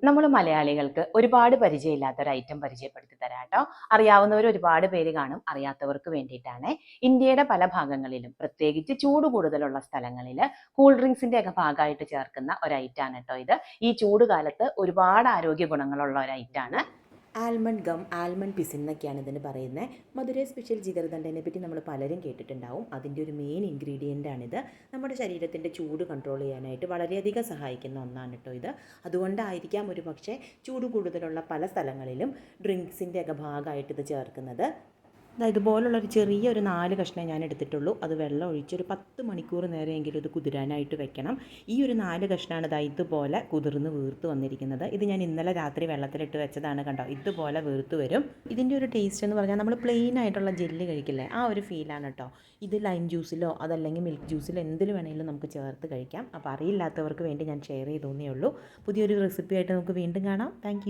നമ്മൾ മലയാളികൾക്ക് ഒരുപാട് പരിചയമില്ലാത്ത ഒരു ഐറ്റം പരിചയപ്പെടുത്തി തരാം കേട്ടോ. അറിയാവുന്നവർ ഒരുപാട് പേര് കാണും, അറിയാത്തവർക്ക് വേണ്ടിയിട്ടാണ്. ഇന്ത്യയുടെ പല ഭാഗങ്ങളിലും പ്രത്യേകിച്ച് ചൂട് കൂടുതലുള്ള സ്ഥലങ്ങളിൽ കൂൾ ഡ്രിങ്ക്സിന്റെ ഒക്കെ ഭാഗമായിട്ട് ചേർക്കുന്ന ഒരു ഐറ്റാണ് കേട്ടോ ഇത്. ഈ ചൂട് കാലത്ത് ഒരുപാട് ആരോഗ്യ ഗുണങ്ങളുള്ള ഒരു ഐറ്റാണ്. ആൽമണ്ട് ഗം, ആൽമണ്ട് പിസിൻ എന്നൊക്കെയാണ് ഇതിന് പറയുന്നത്. മധുരൈ സ്പെഷ്യൽ ജിഗർദണ്ഡനെ പറ്റി നമ്മൾ പലരും കേട്ടിട്ടുണ്ടാവും. അതിൻ്റെ ഒരു മെയിൻ ഇൻഗ്രീഡിയൻ്റ് ആണിത്. നമ്മുടെ ശരീരത്തിൻ്റെ ചൂട് കൺട്രോൾ ചെയ്യാനായിട്ട് വളരെയധികം സഹായിക്കുന്ന ഒന്നാണ് കേട്ടോ ഇത്. അതുകൊണ്ടായിരിക്കാം ഒരു പക്ഷേ ചൂട് കൂടുതലുള്ള പല സ്ഥലങ്ങളിലും ഡ്രിങ്ക്സിൻ്റെ ഒക്കെ ഭാഗമായിട്ട് ഇത് ചേർക്കുന്നത്. ഇതുപോലുള്ളൊരു ചെറിയൊരു 4 കഷ്ണമേ ഞാൻ എടുത്തിട്ടുള്ളൂ. അത് വെള്ളം ഒഴിച്ച് ഒരു 10 മണിക്കൂർ നേരമെങ്കിലും ഇത് കുതിരാനായിട്ട് വെക്കണം. ഈ ഒരു 4 കഷ്ണമാണ് ഇതുപോലെ കുതിർന്ന് വീർത്ത് വന്നിരിക്കുന്നത്. ഇത് ഞാൻ ഇന്നലെ രാത്രി വെള്ളത്തിലിട്ട് വെച്ചതാണ്, കണ്ടോ, ഇതുപോലെ വീർത്ത് വരും. ഇതിൻ്റെ ഒരു ടേസ്റ്റ് എന്ന് പറഞ്ഞാൽ നമ്മൾ പ്ലെയിൻ ആയിട്ടുള്ള ജെല്ലി കഴിക്കില്ലേ, ആ ഒരു ഫീലാണ് കേട്ടോ. ഇത് ലൈം ജ്യൂസിലോ അതല്ലെങ്കിൽ മിൽക്ക് ജ്യൂസിലോ എന്തിൽ വേണമെങ്കിലും നമുക്ക് ചേർത്ത് കഴിക്കാം. അപ്പോൾ അറിയില്ലാത്തവർക്ക് വേണ്ടി ഞാൻ ഷെയർ ചെയ്തേ ഉള്ളൂ. പുതിയൊരു റെസിപ്പി ആയിട്ട് നമുക്ക് വീണ്ടും കാണാം. താങ്ക്